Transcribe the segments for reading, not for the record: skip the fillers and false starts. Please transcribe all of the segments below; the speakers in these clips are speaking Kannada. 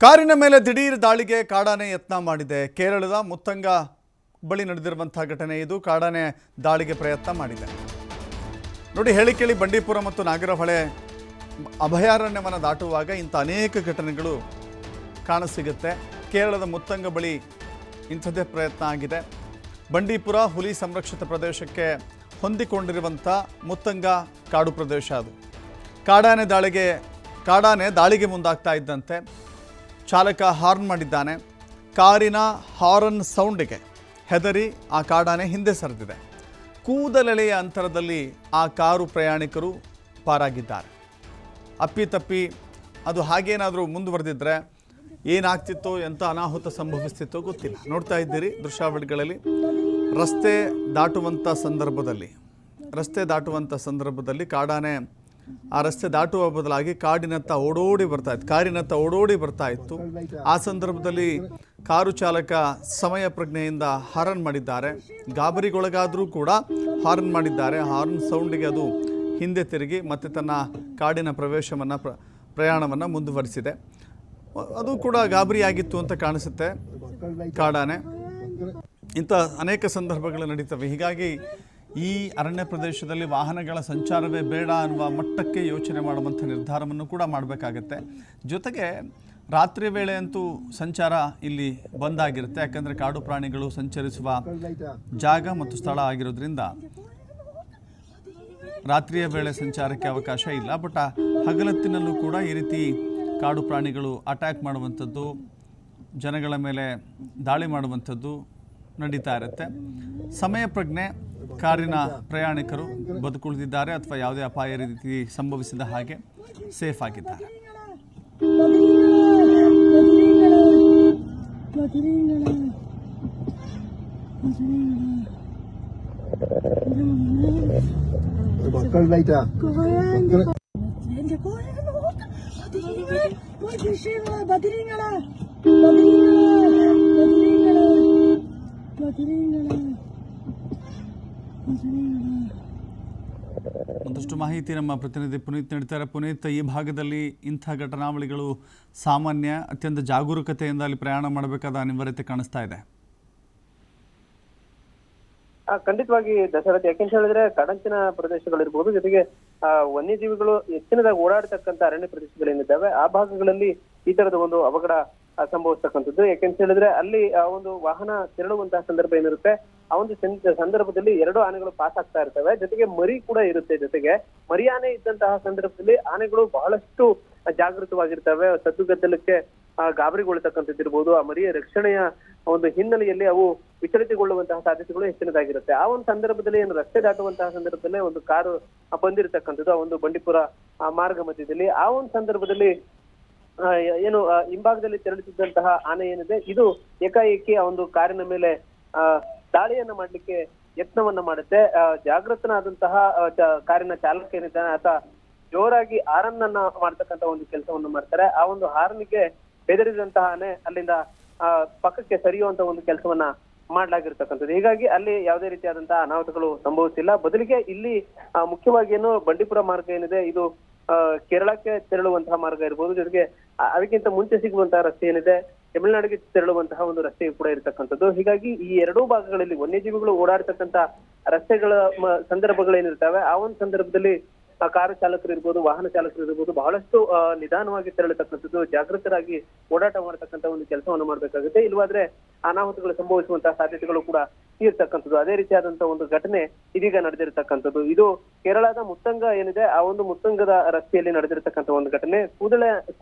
ಕಾರಿನ ಮೇಲೆ ದಿಢೀರ್ ದಾಳಿಗೆ ಕಾಡಾನೆ ಯತ್ನ ಮಾಡಿದೆ. ಕೇರಳದ ಮುತ್ತಂಗ ಬಳಿ ನಡೆದಿರುವಂತಹ ಘಟನೆ ಇದು. ಕಾಡಾನೆ ದಾಳಿಗೆ ಪ್ರಯತ್ನ ಮಾಡಿದೆ. ನೋಡಿ, ಹೇಳಿಕೇಳಿ ಬಂಡೀಪುರ ಮತ್ತು ನಾಗರಹೊಳೆ ಅಭಯಾರಣ್ಯವನ್ನು ದಾಟುವಾಗ ಇಂಥ ಅನೇಕ ಘಟನೆಗಳು ಕಾಣಸಿಗುತ್ತೆ. ಕೇರಳದ ಮುತ್ತಂಗ ಬಳಿ ಇಂಥದ್ದೇ ಪ್ರಯತ್ನ ಆಗಿದೆ. ಬಂಡೀಪುರ ಹುಲಿ ಸಂರಕ್ಷಿತ ಪ್ರದೇಶಕ್ಕೆ ಹೊಂದಿಕೊಂಡಿರುವಂಥ ಮುತ್ತಂಗ ಕಾಡು ಪ್ರದೇಶ ಅದು. ಕಾಡಾನೆ ದಾಳಿಗೆ ಮುಂದಾಗ್ತಾ ಇದ್ದಂತೆ ಚಾಲಕ ಹಾರ್ನ್ ಮಾಡಿದ್ದಾನೆ. ಕಾರಿನ ಹಾರ್ನ್ ಸೌಂಡಿಗೆ ಹೆದರಿ ಆ ಕಾಡಾನೆ ಹಿಂದೆ ಸರಿದಿದೆ. ಕೂದಲೆಳೆಯ ಅಂತರದಲ್ಲಿ ಆ ಕಾರು ಪ್ರಯಾಣಿಕರು ಪಾರಾಗಿದ್ದಾರೆ. ಅಪ್ಪಿತಪ್ಪಿ ಅದು ಹಾಗೇನಾದರೂ ಮುಂದುವರೆದಿದ್ದರೆ ಏನಾಗ್ತಿತ್ತೋ, ಎಂಥ ಅನಾಹುತ ಸಂಭವಿಸ್ತಿತ್ತೋ ಗೊತ್ತಿಲ್ಲ. ನೋಡ್ತಾ ಇದ್ದೀರಿ ದೃಶ್ಯಾವಳಿಗಳಲ್ಲಿ. ರಸ್ತೆ ದಾಟುವಂಥ ಸಂದರ್ಭದಲ್ಲಿ ಕಾಡಾನೆ ಆ ರಸ್ತೆ ದಾಟುವ ಬದಲಾಗಿ ಕಾರಿನತ್ತ ಓಡೋಡಿ ಬರ್ತಾ ಇತ್ತು. ಆ ಸಂದರ್ಭದಲ್ಲಿ ಕಾರು ಚಾಲಕ ಸಮಯ ಪ್ರಜ್ಞೆಯಿಂದ ಹಾರನ್ ಮಾಡಿದ್ದಾರೆ. ಗಾಬರಿಗೊಳಗಾದರೂ ಕೂಡ ಹಾರನ್ ಮಾಡಿದ್ದಾರೆ. ಹಾರ್ನ್ ಸೌಂಡಿಗೆ ಅದು ಹಿಂದೆ ತಿರುಗಿ ಮತ್ತೆ ತನ್ನ ಕಾಡಿನ ಪ್ರಯಾಣವನ್ನು ಮುಂದುವರಿಸಿದೆ. ಅದು ಕೂಡ ಗಾಬರಿಯಾಗಿತ್ತು ಅಂತ ಕಾಣಿಸುತ್ತೆ ಕಾಡಾನೆ. ಇಂಥ ಅನೇಕ ಸಂದರ್ಭಗಳು ನಡೀತವೆ. ಹೀಗಾಗಿ ಈ ಅರಣ್ಯ ಪ್ರದೇಶದಲ್ಲಿ ವಾಹನಗಳ ಸಂಚಾರವೇ ಬೇಡ ಅನ್ನುವ ಮಟ್ಟಕ್ಕೆ ಯೋಚನೆ ಮಾಡುವಂಥ ನಿರ್ಧಾರವನ್ನು ಕೂಡ ಮಾಡಬೇಕಾಗತ್ತೆ. ಜೊತೆಗೆ ರಾತ್ರಿ ವೇಳೆ ಅಂತೂ ಸಂಚಾರ ಇಲ್ಲಿ ಬಂದಾಗಿರುತ್ತೆ. ಯಾಕಂದರೆ ಕಾಡು ಪ್ರಾಣಿಗಳು ಸಂಚರಿಸುವ ಜಾಗ ಮತ್ತು ಸ್ಥಳ ಆಗಿರೋದ್ರಿಂದ ರಾತ್ರಿಯ ವೇಳೆ ಸಂಚಾರಕ್ಕೆ ಅವಕಾಶ ಇಲ್ಲ. ಬಟ್ ಹಗಲತ್ತಿನಲ್ಲೂ ಕೂಡ ಈ ರೀತಿ ಕಾಡು ಪ್ರಾಣಿಗಳು ಅಟ್ಯಾಕ್ ಮಾಡುವಂಥದ್ದು, ಜನಗಳ ಮೇಲೆ ದಾಳಿ ಮಾಡುವಂಥದ್ದು ನಡೀತಾ ಇರುತ್ತೆ. ಸಮಯ ಪ್ರಜ್ಞೆ ಕಾರಿನ ಪ್ರಯಾಣಿಕರು ಬದುಕುಳಿದಿದ್ದಾರೆ ಅಥವಾ ಯಾವುದೇ ಅಪಾಯ ರೀತಿ ಸಂಭವಿಸಿದ ಹಾಗೆ ಸೇಫ್ ಆಗಿದ್ದಾರೆ. ಒಂದಷ್ಟು ಮಾಹಿತಿ ನಮ್ಮ ಪ್ರತಿನಿಧಿ ಪುನೀತ್ ನೀಡ್ತಾರೆ. ಪುನೀತ್, ಈ ಭಾಗದಲ್ಲಿ ಇಂಥ ಘಟನಾವಳಿಗಳು ಸಾಮಾನ್ಯ, ಅತ್ಯಂತ ಜಾಗರೂಕತೆಯಿಂದ ಅಲ್ಲಿ ಪ್ರಯಾಣ ಮಾಡಬೇಕಾದ ಅನಿವಾರ್ಯತೆ ಕಾಣಿಸ್ತಾ ಇದೆ. ಖಂಡಿತವಾಗಿ ದಶರಥ, ಯಾಕೆಂತ ಹೇಳಿದ್ರೆ ಕಡಂಚಿನ ಪ್ರದೇಶಗಳಿರ್ಬೋದು, ಜೊತೆಗೆ ವನ್ಯಜೀವಿಗಳು ಹೆಚ್ಚಿನದಾಗಿ ಓಡಾಡ್ತಕ್ಕಂಥ ಅರಣ್ಯ ಪ್ರದೇಶಗಳೇನಿದ್ದಾವೆ ಆ ಭಾಗಗಳಲ್ಲಿ ಈ ತರದ ಒಂದು ಅವಘಡ ಸಂಭವಿಸ್ತಕ್ಕಂಥದ್ದು. ಯಾಕೆಂತ ಹೇಳಿದ್ರೆ ಅಲ್ಲಿ ಒಂದು ವಾಹನ ತೆರಳುವಂತಹ ಸಂದರ್ಭ ಏನಿರುತ್ತೆ, ಆ ಒಂದು ಸಂದರ್ಭದಲ್ಲಿ ಎರಡು ಆನೆಗಳು ಪಾಸ್ ಆಗ್ತಾ ಇರ್ತವೆ. ಜೊತೆಗೆ ಮರಿ ಕೂಡ ಇರುತ್ತೆ. ಜೊತೆಗೆ ಮರಿ ಆನೆ ಇದ್ದಂತಹ ಸಂದರ್ಭದಲ್ಲಿ ಆನೆಗಳು ಬಹಳಷ್ಟು ಜಾಗೃತವಾಗಿರ್ತವೆ. ಸದ್ದುಗದ್ದಲಕ್ಕೆ ಗಾಬರಿಗೊಳ್ತಕ್ಕಂಥದ್ದಿರ್ಬೋದು, ಆ ಮರಿಯ ರಕ್ಷಣೆಯ ಒಂದು ಹಿನ್ನೆಲೆಯಲ್ಲಿ ಅವು ವಿಚಲಿತಗೊಳ್ಳುವಂತಹ ಸಾಧ್ಯತೆಗಳು ಹೆಚ್ಚಿನದಾಗಿರುತ್ತೆ. ಆ ಒಂದು ಸಂದರ್ಭದಲ್ಲಿ ಏನು ರಸ್ತೆ ದಾಟುವಂತಹ ಸಂದರ್ಭದಲ್ಲೇ ಒಂದು ಕಾರು ಬಂದಿರತಕ್ಕಂಥದ್ದು ಆ ಒಂದು ಬಂಡೀಪುರ ಮಾರ್ಗ ಮಧ್ಯದಲ್ಲಿ. ಆ ಒಂದು ಸಂದರ್ಭದಲ್ಲಿ ಏನು ಹಿಂಭಾಗದಲ್ಲಿ ತೆರಳುತ್ತಿದ್ದಂತಹ ಆನೆ ಏನಿದೆ, ಇದು ಏಕಾಏಕಿ ಆ ಒಂದು ಕಾರಿನ ಮೇಲೆ ದಾಳಿಯನ್ನ ಮಾಡ್ಲಿಕ್ಕೆ ಯತ್ನವನ್ನ ಮಾಡುತ್ತೆ. ಜಾಗೃತನಾದಂತಹ ಕಾರಿನ ಚಾಲಕ ಏನಿದ್ದಾನೆ ಆತ ಜೋರಾಗಿ ಹಾರನ್ನ ಮಾಡ್ತಕ್ಕಂಥ ಒಂದು ಕೆಲಸವನ್ನು ಮಾಡ್ತಾರೆ. ಆ ಒಂದು ಹಾರನಿಗೆ ಬೆದರಿದಂತಹ ಆನೆ ಅಲ್ಲಿಂದ ಪಕ್ಕಕ್ಕೆ ಸರಿಯುವಂತ ಒಂದು ಕೆಲಸವನ್ನ ಮಾಡ್ಲಾಗಿರ್ತಕ್ಕಂಥದ್ದು. ಹೀಗಾಗಿ ಅಲ್ಲಿ ಯಾವುದೇ ರೀತಿಯಾದಂತಹ ಅನಾಹುತಗಳು ಸಂಭವಿಸಿಲ್ಲ. ಬದಲಿಗೆ ಇಲ್ಲಿ ಮುಖ್ಯವಾಗಿ ಏನು ಬಂಡೀಪುರ ಮಾರ್ಗ ಏನಿದೆ, ಇದು ಕೇರಳಕ್ಕೆ ತೆರಳುವಂತಹ ಮಾರ್ಗ ಇರ್ಬೋದು, ಜೊತೆಗೆ ಅದಕ್ಕಿಂತ ಮುಂಚೆ ಸಿಗುವಂತಹ ರಸ್ತೆ ಏನಿದೆ ತಮಿಳುನಾಡಿಗೆ ತೆರಳುವಂತಹ ಒಂದು ರಸ್ತೆ ಕೂಡ ಇರತಕ್ಕಂಥದ್ದು. ಹೀಗಾಗಿ ಈ ಎರಡೂ ಭಾಗಗಳಲ್ಲಿ ವನ್ಯಜೀವಿಗಳು ಓಡಾಡ್ತಕ್ಕಂಥ ರಸ್ತೆಗಳ ಸಂದರ್ಭಗಳೇನಿರ್ತವೆ ಆ ಒಂದು ಸಂದರ್ಭದಲ್ಲಿ ಕಾರು ಚಾಲಕರು ಇರ್ಬೋದು, ವಾಹನ ಚಾಲಕರು ಇರ್ಬೋದು, ಬಹಳಷ್ಟು ನಿಧಾನವಾಗಿ ತೆರಳತಕ್ಕಂಥದ್ದು, ಜಾಗೃತರಾಗಿ ಓಡಾಟ ಮಾಡತಕ್ಕಂಥ ಒಂದು ಕೆಲಸವನ್ನು ಮಾಡ್ಬೇಕಾಗುತ್ತೆ. ಇಲ್ವಾದ್ರೆ ಅನಾಹುತಗಳು ಸಂಭವಿಸುವಂತಹ ಸಾಧ್ಯತೆಗಳು ಕೂಡ ಇರ್ತಕ್ಕಂಥದ್ದು. ಅದೇ ರೀತಿಯಾದಂತಹ ಒಂದು ಘಟನೆ ಇದೀಗ ನಡೆದಿರ್ತಕ್ಕಂಥದ್ದು. ಇದು ಕೇರಳದ ಮುತ್ತಂಗ ಏನಿದೆ ಆ ಒಂದು ಮುತ್ತಂಗದ ರಸ್ತೆಯಲ್ಲಿ ನಡೆದಿರ್ತಕ್ಕಂಥ ಒಂದು ಘಟನೆ.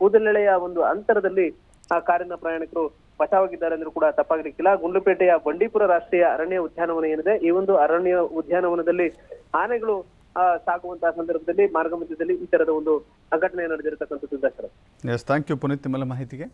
ಕೂದಲೆಳೆಯ ಒಂದು ಅಂತರದಲ್ಲಿ ಆ ಕಾರಿನ ಪ್ರಯಾಣಿಕರು ಬಚಾವಾಗಿದ್ದಾರೆ ಅಂದ್ರೂ ಕೂಡ ತಪ್ಪಾಗಲಿಕ್ಕಿಲ್ಲ. ಗುಂಡ್ಲುಪೇಟೆಯ ಬಂಡೀಪುರ ರಾಷ್ಟ್ರೀಯ ಅರಣ್ಯ ಉದ್ಯಾನವನ ಏನಿದೆ, ಈ ಒಂದು ಅರಣ್ಯ ಉದ್ಯಾನವನದಲ್ಲಿ ಆನೆಗಳು ಸಾಗುವಂತಹ ಸಂದರ್ಭದಲ್ಲಿ ಮಾರ್ಗ ಮಧ್ಯದಲ್ಲಿ ಈ ತರದ ಒಂದು ಘಟನೆ ನಡೆದಿರತಕ್ಕಂಥದ್ದು. Dasharatha, yes, thank you Puneeth ನಿಮ್ಮೆಲ್ಲ ಮಾಹಿತಿಗೆ.